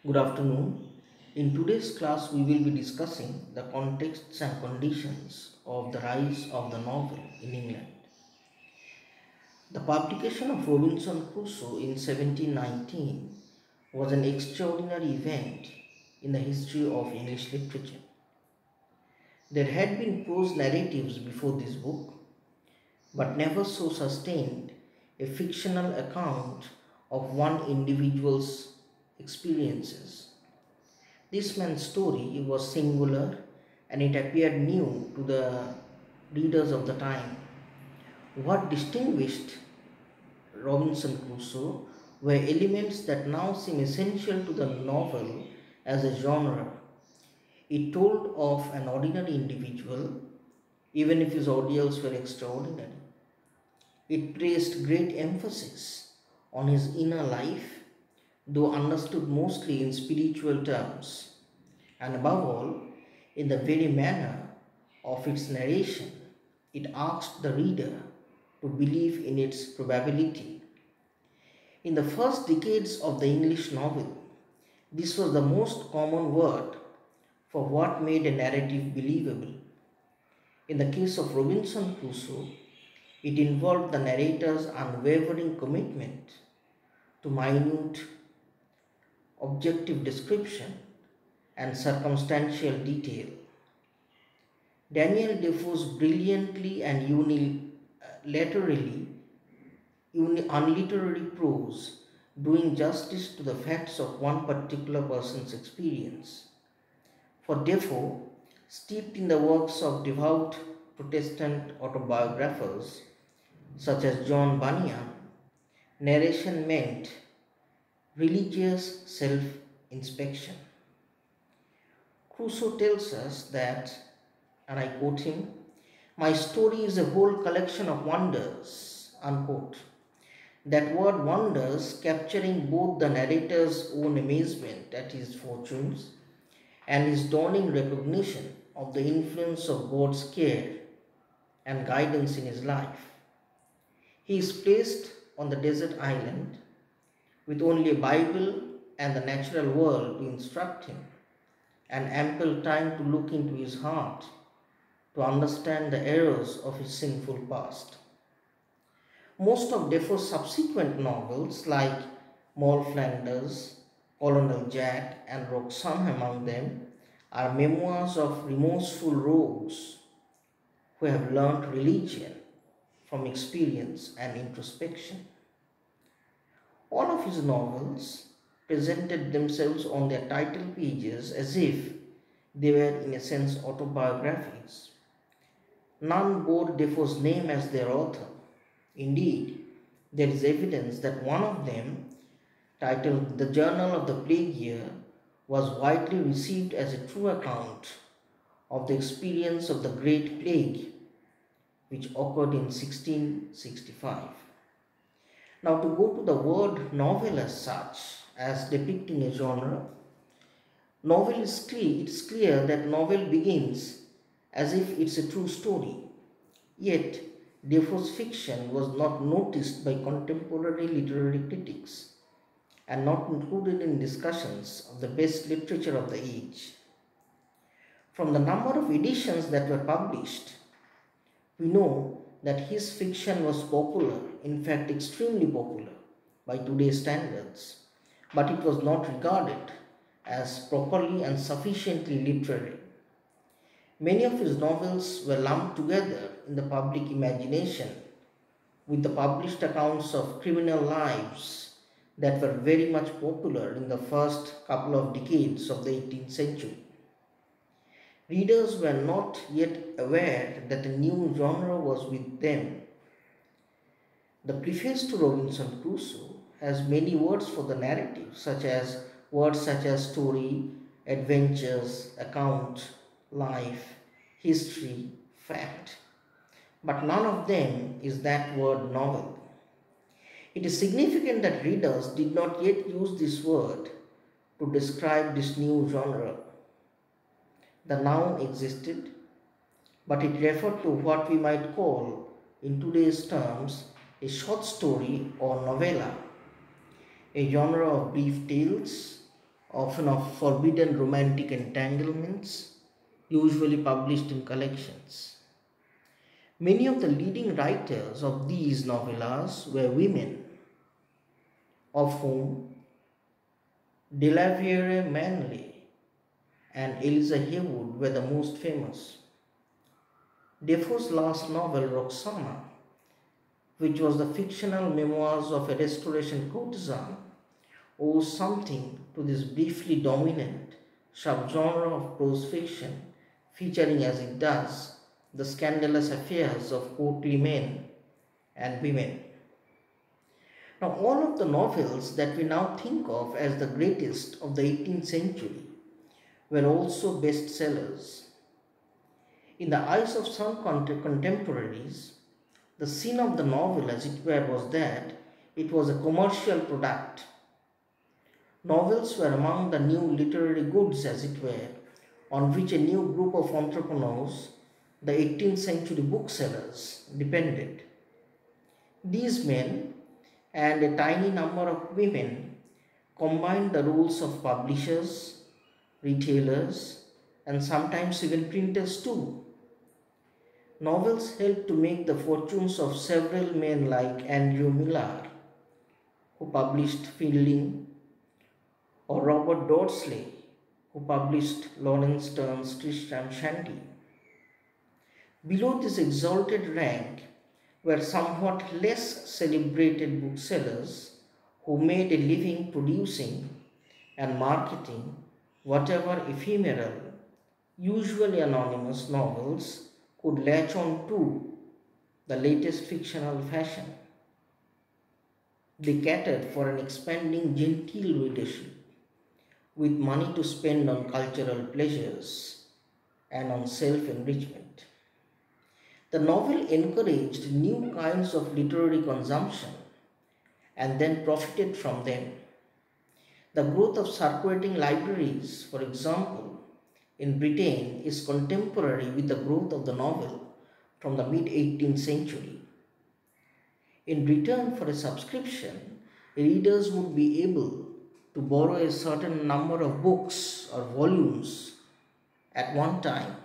Good afternoon. In today's class, we will be discussing the contexts and conditions of the rise of the novel in England. The publication of Robinson Crusoe in 1719 was an extraordinary event in the history of English literature. There had been prose narratives before this book, but never so sustained a fictional account of one individual's experiences. This man's story was singular and it appeared new to the readers of the time. What distinguished Robinson Crusoe were elements that now seem essential to the novel as a genre. It told of an ordinary individual, even if his ordeals were extraordinary. It placed great emphasis on his inner life, though understood mostly in spiritual terms, and above all, in the very manner of its narration, it asked the reader to believe in its probability. In the first decades of the English novel, this was the most common word for what made a narrative believable. In the case of Robinson Crusoe, it involved the narrator's unwavering commitment to minute, objective description and circumstantial detail. Daniel Defoe's brilliantly and unliterary prose doing justice to the facts of one particular person's experience. For Defoe, steeped in the works of devout Protestant autobiographers such as John Bunyan, narration meant religious self-inspection. Crusoe tells us that, and I quote him, "My story is a whole collection of wonders," unquote. That word wonders capturing both the narrator's own amazement at his fortunes and his dawning recognition of the influence of God's care and guidance in his life. He is placed on the desert island with only a Bible and the natural world to instruct him, and ample time to look into his heart to understand the errors of his sinful past. Most of Defoe's subsequent novels, like Moll Flanders, Colonel Jack, and Roxanne among them, are memoirs of remorseful rogues who have learnt religion from experience and introspection. All of his novels presented themselves on their title pages as if they were in a sense autobiographies. None bore Defoe's name as their author. Indeed, there is evidence that one of them, titled The Journal of the Plague Year, was widely received as a true account of the experience of the Great Plague, which occurred in 1665. Now, to go to the word novel as such, as depicting a genre, it's clear that novel begins as if it's a true story. Yet, Defoe's fiction was not noticed by contemporary literary critics and not included in discussions of the best literature of the age. From the number of editions that were published, we know that his fiction was popular, in fact extremely popular by today's standards, but it was not regarded as properly and sufficiently literary. Many of his novels were lumped together in the public imagination with the published accounts of criminal lives that were very much popular in the first couple of decades of the 18th century. Readers were not yet aware that a new genre was with them. The preface to Robinson Crusoe has many words for the narrative, words such as story, adventures, account, life, history, fact. But none of them is that word novel. It is significant that readers did not yet use this word to describe this new genre. The noun existed, but it referred to what we might call, in today's terms, a short story or novella, a genre of brief tales often of forbidden romantic entanglements, usually published in collections. Many of the leading writers of these novellas were women, of whom Delavere Manley and Eliza Haywood were the most famous. Defoe's last novel, Roxana, which was the fictional memoirs of a Restoration courtesan, owes something to this briefly dominant subgenre of prose fiction, featuring as it does the scandalous affairs of courtly men and women. Now, all of the novels that we now think of as the greatest of the 18th century were also bestsellers. In the eyes of some contemporaries, the sin of the novel, as it were, was that it was a commercial product. Novels were among the new literary goods, as it were, on which a new group of entrepreneurs, the 18th century booksellers, depended. These men and a tiny number of women combined the roles of publishers, retailers, and sometimes even printers too. Novels helped to make the fortunes of several men like Andrew Millar, who published Fielding, or Robert Dodsley, who published Lawrence Sterne's Tristram Shandy. Below this exalted rank were somewhat less celebrated booksellers who made a living producing and marketing whatever ephemeral, usually anonymous novels could latch on to the latest fictional fashion. They catered for an expanding genteel readership with money to spend on cultural pleasures and on self-enrichment. The novel encouraged new kinds of literary consumption and then profited from them. The growth of circulating libraries, for example, in Britain is contemporary with the growth of the novel from the mid-18th century. In return for a subscription, readers would be able to borrow a certain number of books or volumes at one time.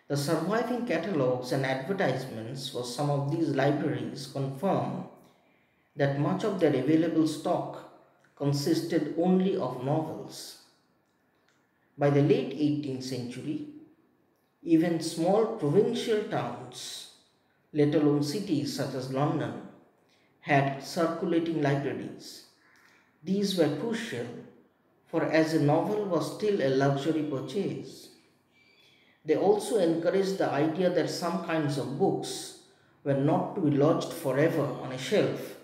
The surviving catalogues and advertisements for some of these libraries confirm that much of their available stock consisted only of novels. By the late 18th century, even small provincial towns, let alone cities such as London, had circulating libraries. These were crucial, for as a novel was still a luxury purchase. They also encouraged the idea that some kinds of books were not to be lodged forever on a shelf,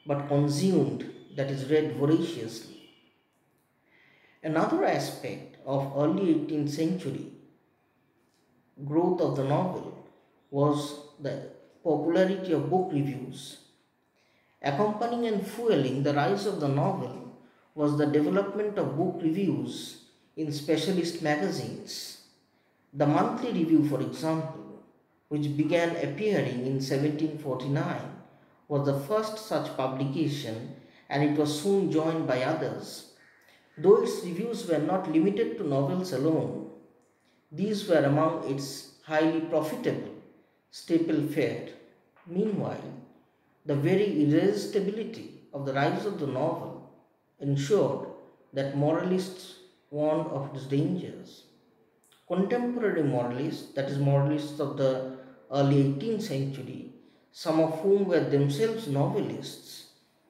but consumed, that is, read voraciously. Another aspect of early 18th century growth of the novel was the popularity of book reviews. Accompanying and fueling the rise of the novel was the development of book reviews in specialist magazines. The Monthly Review, for example, which began appearing in 1749, was the first such publication, and it was soon joined by others. Though its reviews were not limited to novels alone, these were among its highly profitable staple fare. Meanwhile, the very irresistibility of the rise of the novel ensured that moralists warned of its dangers. Contemporary moralists, that is, moralists of the early 18th century, some of whom were themselves novelists,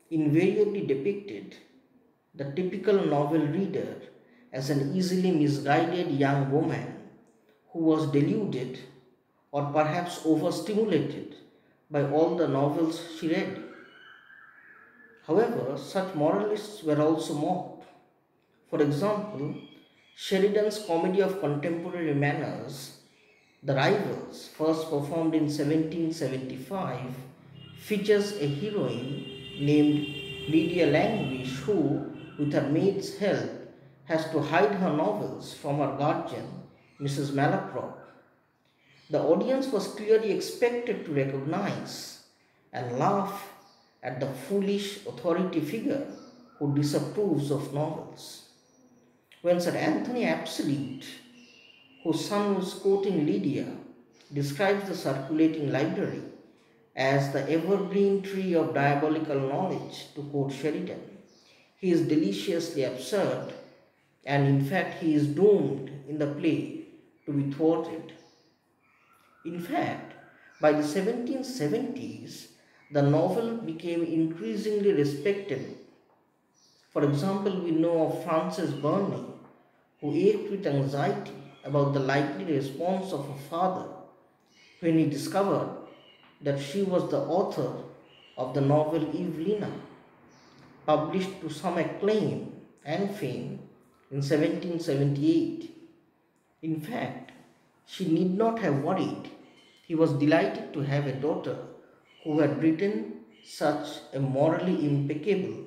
invariably depicted the typical novel reader as an easily misguided young woman who was deluded or perhaps overstimulated by all the novels she read. However, such moralists were also mocked. For example, Sheridan's Comedy of Contemporary Manners, The Rivals, first performed in 1775, features a heroine named Lydia Languish who, with her maid's help, has to hide her novels from her guardian, Mrs. Malaprop. The audience was clearly expected to recognize and laugh at the foolish authority figure who disapproves of novels. When Sir Anthony Absolute, whose son was quoting Lydia, describes the circulating library as the evergreen tree of diabolical knowledge, to quote Sheridan, he is deliciously absurd, and in fact he is doomed in the play to be thwarted. In fact, by the 1770s, the novel became increasingly respected. For example, we know of Frances Burney, who ached with anxiety about the likely response of her father when he discovered that she was the author of the novel Evelina, published to some acclaim and fame in 1778. In fact, she need not have worried. He was delighted to have a daughter who had written such a morally impeccable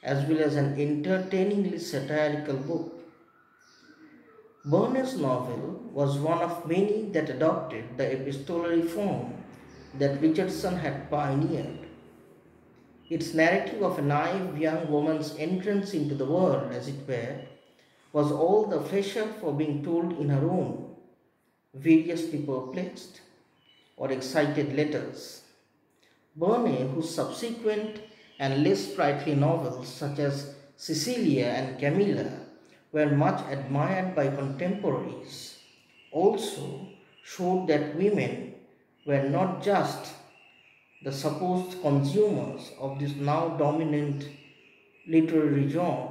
as well as an entertainingly satirical book. Burney's novel was one of many that adopted the epistolary form that Richardson had pioneered. Its narrative of a naive young woman's entrance into the world, as it were, was all the fresher for being told in her own, variously perplexed or excited letters. Burney, whose subsequent and less sprightly novels such as Cecilia and Camilla were much admired by contemporaries, also showed that women were not just the supposed consumers of this now dominant literary genre.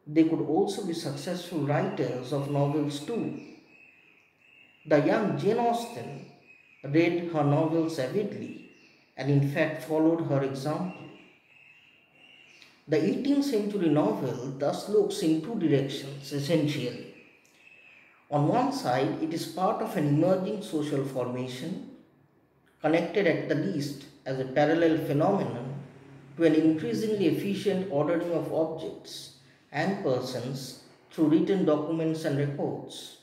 They could also be successful writers of novels too. The young Jane Austen read her novels avidly and in fact followed her example. The 18th century novel thus looks in two directions essentially. On one side, it is part of an emerging social formation, connected at the least as a parallel phenomenon to an increasingly efficient ordering of objects and persons through written documents and records,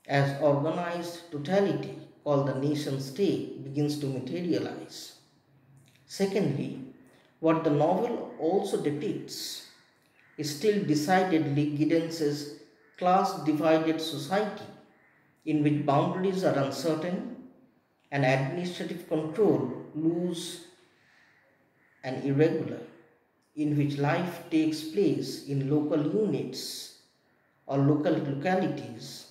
as organized totality called the nation state begins to materialize. Secondly, what the novel also depicts is still decidedly Giddens's class-divided society in which boundaries are uncertain and administrative control loose and irregular, in which life takes place in local units or local localities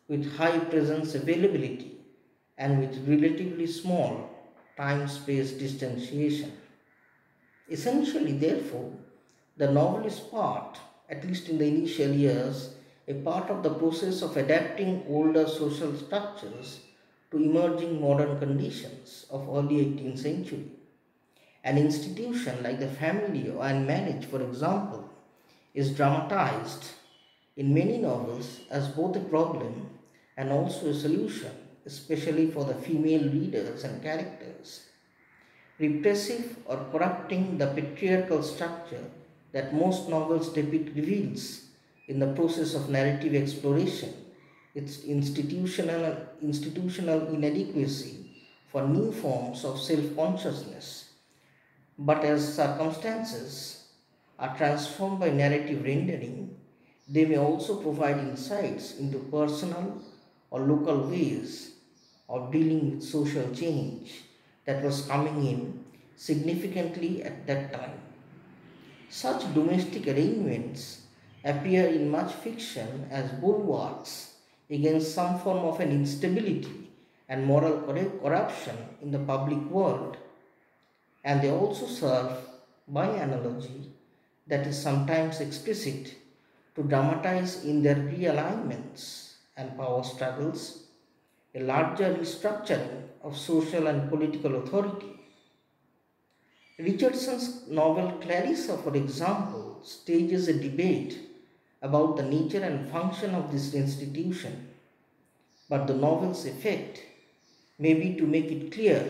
with high presence availability and with relatively small time-space distanciation. Essentially, therefore, the novel is part, at least in the initial years, a part of the process of adapting older social structures to emerging modern conditions of early 18th century. An institution like the family and marriage, for example, is dramatized in many novels as both a problem and also a solution, especially for the female readers and characters. Repressive or corrupting the patriarchal structure that most novels depict reveals in the process of narrative exploration its institutional inadequacy for new forms of self-consciousness. But as circumstances are transformed by narrative rendering, they may also provide insights into personal or local ways of dealing with social change that was coming in significantly at that time. Such domestic arrangements appear in much fiction as bulwarks against some form of an instability and moral corruption in the public world, and they also serve, by analogy that is sometimes explicit, to dramatize in their realignments and power struggles a larger restructuring of social and political authority. Richardson's novel Clarissa, for example, stages a debate about the nature and function of this institution, but the novel's effect may be to make it clear,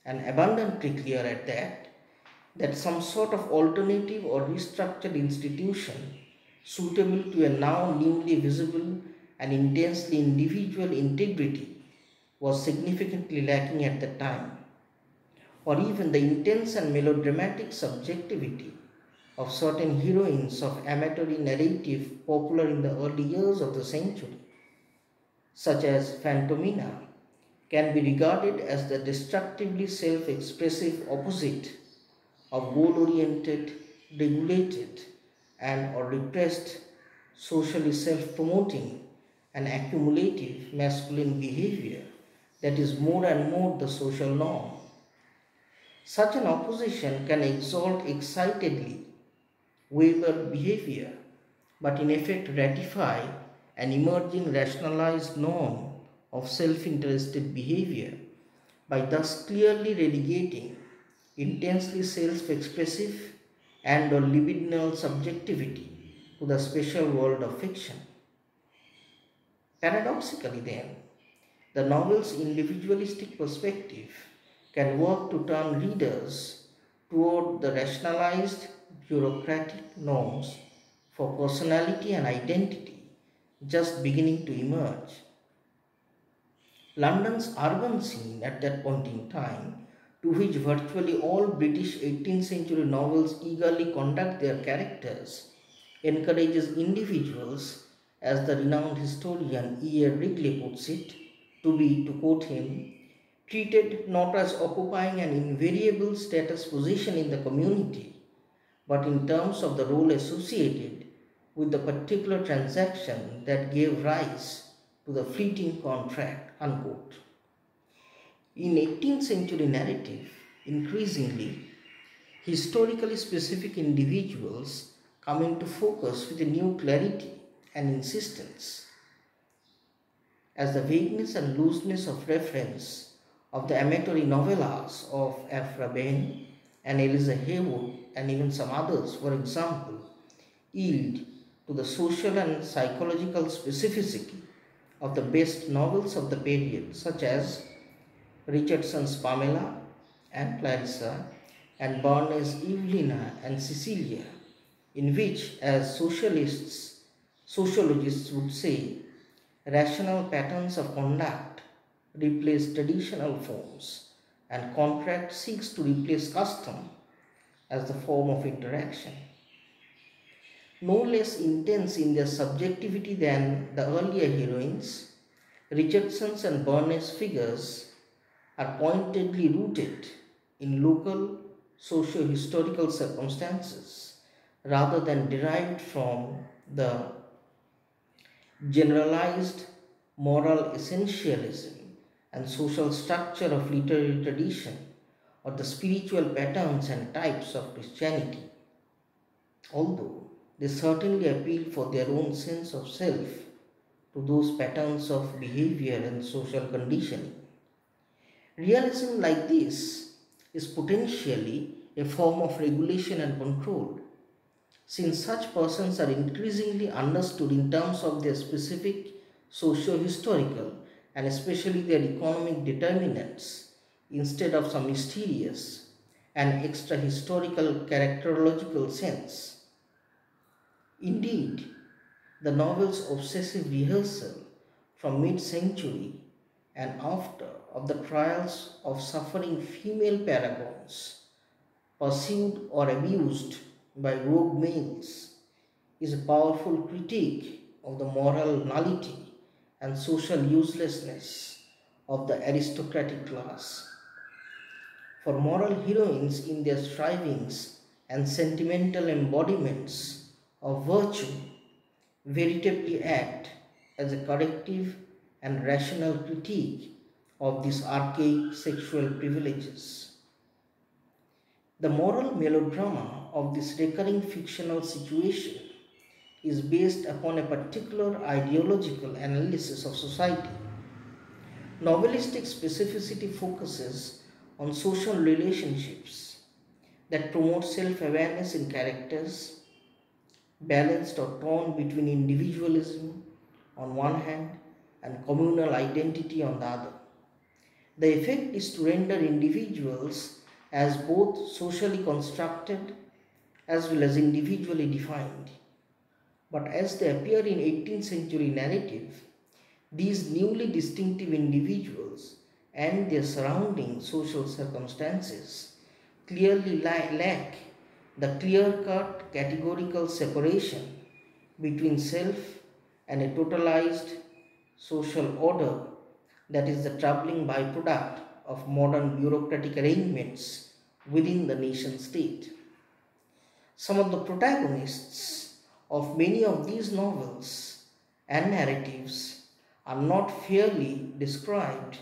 and abundantly clear at that some sort of alternative or restructured institution suitable to a now newly visible and intensely individual integrity was significantly lacking at the time, or even the intense and melodramatic subjectivity of certain heroines of amatory narrative popular in the early years of the century, such as Phantomina, can be regarded as the destructively self-expressive opposite of goal-oriented, regulated, and or repressed, socially self-promoting and accumulative masculine behavior that is more and more the social norm. Such an opposition can exalt excitedly wayward behavior, but in effect ratify an emerging rationalized norm of self-interested behavior by thus clearly relegating intensely self-expressive and or libidinal subjectivity to the special world of fiction. Paradoxically then, the novel's individualistic perspective can work to turn readers toward the rationalized bureaucratic norms for personality and identity just beginning to emerge. London's urban scene at that point in time, to which virtually all British 18th century novels eagerly conduct their characters, encourages individuals, as the renowned historian E. A. Wrigley puts it, to be, to quote him, treated not as occupying an invariable status position in the community, but in terms of the role associated with the particular transaction that gave rise to the fleeting contract, unquote. In 18th century narrative, increasingly, historically specific individuals come into focus with a new clarity and insistence, as the vagueness and looseness of reference of the amatory novellas of Aphra Behn and Eliza Haywood and even some others, for example, yield to the social and psychological specificity of the best novels of the period, such as Richardson's Pamela and Clarissa and Barnes' Evelina and Cecilia, in which, as sociologists would say, rational patterns of conduct replace traditional forms and contract seeks to replace custom as the form of interaction. No less intense in their subjectivity than the earlier heroines, Richardson's and Barnes' figures are pointedly rooted in local socio-historical circumstances rather than derived from the generalized moral essentialism and social structure of literary tradition or the spiritual patterns and types of Christianity, although they certainly appeal for their own sense of self to those patterns of behavior and social conditioning. Realism like this is potentially a form of regulation and control, since such persons are increasingly understood in terms of their specific socio-historical and especially their economic determinants instead of some mysterious and extra-historical characterological sense. Indeed, the novel's obsessive rehearsal from mid-century and after of the trials of suffering female paragons pursued or abused by rogue males is a powerful critique of the moral nullity and social uselessness of the aristocratic class. For moral heroines in their strivings and sentimental embodiments of virtue veritably act as a corrective and rational critique of these archaic sexual privileges. The moral melodrama of this recurring fictional situation is based upon a particular ideological analysis of society. Novelistic specificity focuses on social relationships that promote self-awareness in characters, balanced or torn between individualism on one hand and communal identity on the other. The effect is to render individuals as both socially constructed as well as individually defined. But as they appear in 18th century narrative, these newly distinctive individuals and their surrounding social circumstances clearly lack the clear-cut categorical separation between self and a totalized social order that is the troubling byproduct of modern bureaucratic arrangements within the nation state. Some of the protagonists of many of these novels and narratives are not fairly described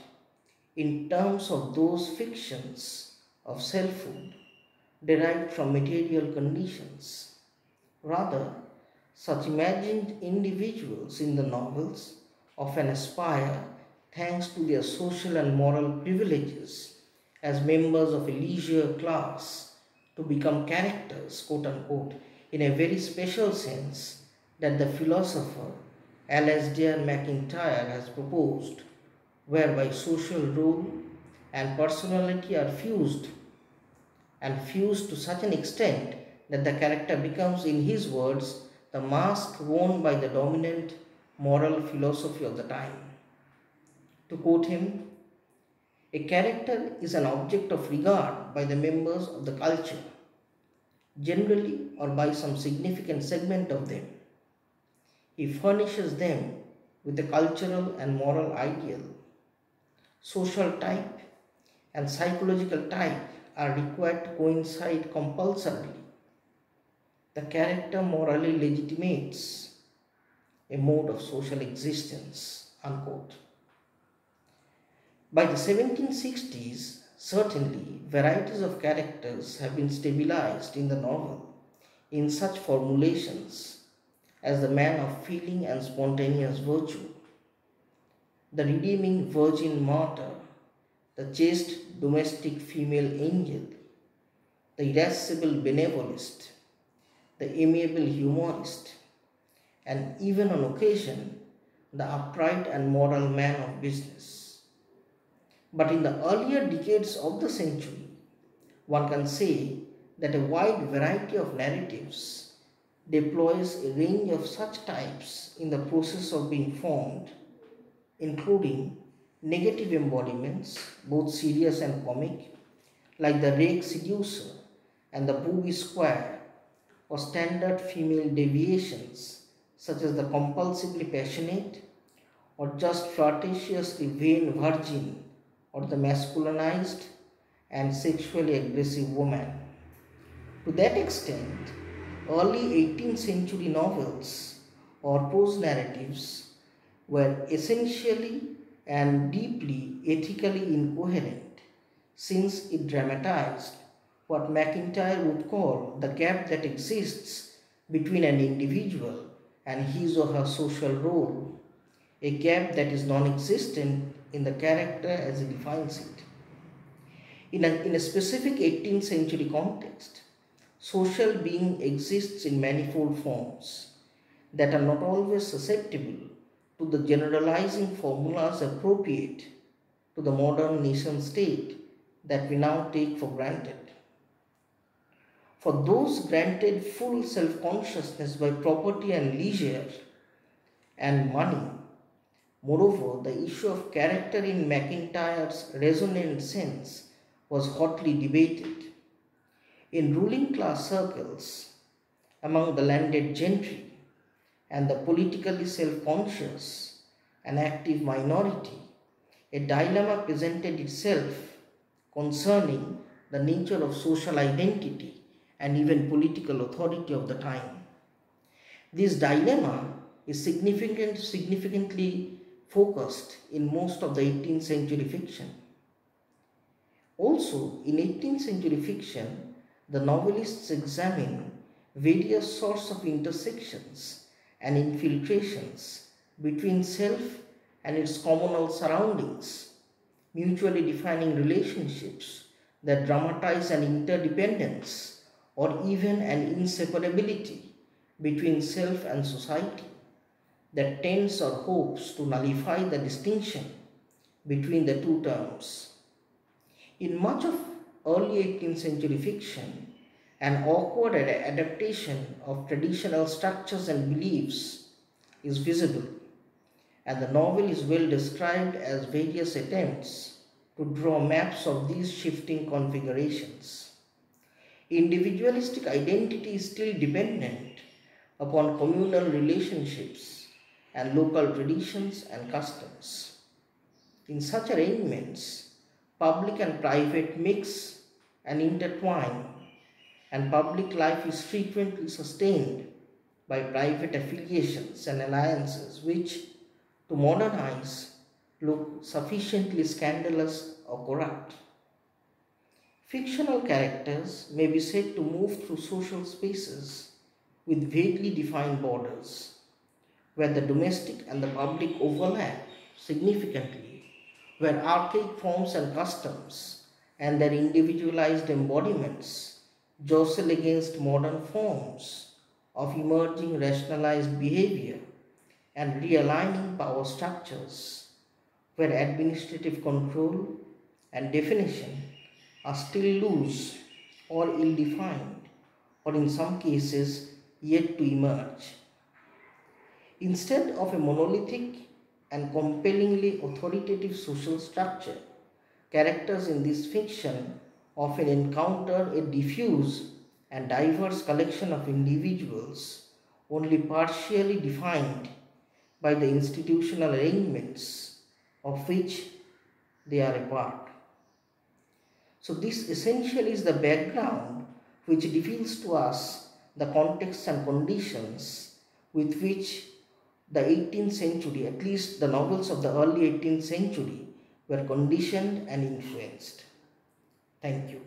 in terms of those fictions of selfhood derived from material conditions. Rather, such imagined individuals in the novels often aspire, thanks to their social and moral privileges as members of a leisure class, to become characters, quote unquote, in a very special sense that the philosopher Alasdair MacIntyre has proposed, whereby social role and personality are fused to such an extent that the character becomes, in his words, the mask worn by the dominant moral philosophy of the time. To quote him, a character is an object of regard by the members of the culture, generally or by some significant segment of them. He furnishes them with a cultural and moral ideal. Social type and psychological type are required to coincide compulsorily. The character morally legitimates a mode of social existence, unquote. By the 1760s, certainly varieties of characters have been stabilized in the novel in such formulations as the man of feeling and spontaneous virtue, the redeeming virgin martyr, the chaste domestic female angel, the irascible benevolist, the amiable humorist, and even on occasion, the upright and moral man of business. But in the earlier decades of the century, one can say that a wide variety of narratives deploys a range of such types in the process of being formed, including negative embodiments, both serious and comic, like the rake seducer and the booby square, or standard female deviations such as the compulsively passionate or just flirtatiously vain virgin, or the masculinized and sexually aggressive woman. To that extent, early 18th century novels or prose narratives were essentially and deeply ethically incoherent, since it dramatized what MacIntyre would call the gap that exists between an individual and his or her social role, a gap that is non-existent in the character as he defines it. In a specific 18th century context, social being exists in manifold forms that are not always susceptible to the generalizing formulas appropriate to the modern nation state that we now take for granted. For those granted full self-consciousness by property and leisure and money, moreover, the issue of character in MacIntyre's resonant sense was hotly debated. In ruling class circles, among the landed gentry, and the politically self-conscious and active minority, a dilemma presented itself concerning the nature of social identity and even political authority of the time. This dilemma is significantly focused in most of the 18th century fiction. Also, in 18th century fiction, the novelists examine various sorts of intersections and infiltrations between self and its communal surroundings, mutually defining relationships that dramatize an interdependence or even an inseparability between self and society that tends or hopes to nullify the distinction between the two terms. In much of early 18th century fiction, an awkward adaptation of traditional structures and beliefs is visible, and the novel is well described as various attempts to draw maps of these shifting configurations. Individualistic identity is still dependent upon communal relationships and local traditions and customs. In such arrangements, public and private mix and intertwine, and public life is frequently sustained by private affiliations and alliances which, to modern eyes, look sufficiently scandalous or corrupt. Fictional characters may be said to move through social spaces with vaguely defined borders, where the domestic and the public overlap significantly, where archaic forms and customs and their individualized embodiments jostle against modern forms of emerging rationalized behavior and realigning power structures, where administrative control and definition are still loose or ill defined, or in some cases yet to emerge. Instead of a monolithic and compellingly authoritative social structure, characters in this fiction often encounter a diffuse and diverse collection of individuals only partially defined by the institutional arrangements of which they are a part. So this essentially is the background which reveals to us the contexts and conditions with which the 18th century, at least the novels of the early 18th century, were conditioned and influenced. Thank you.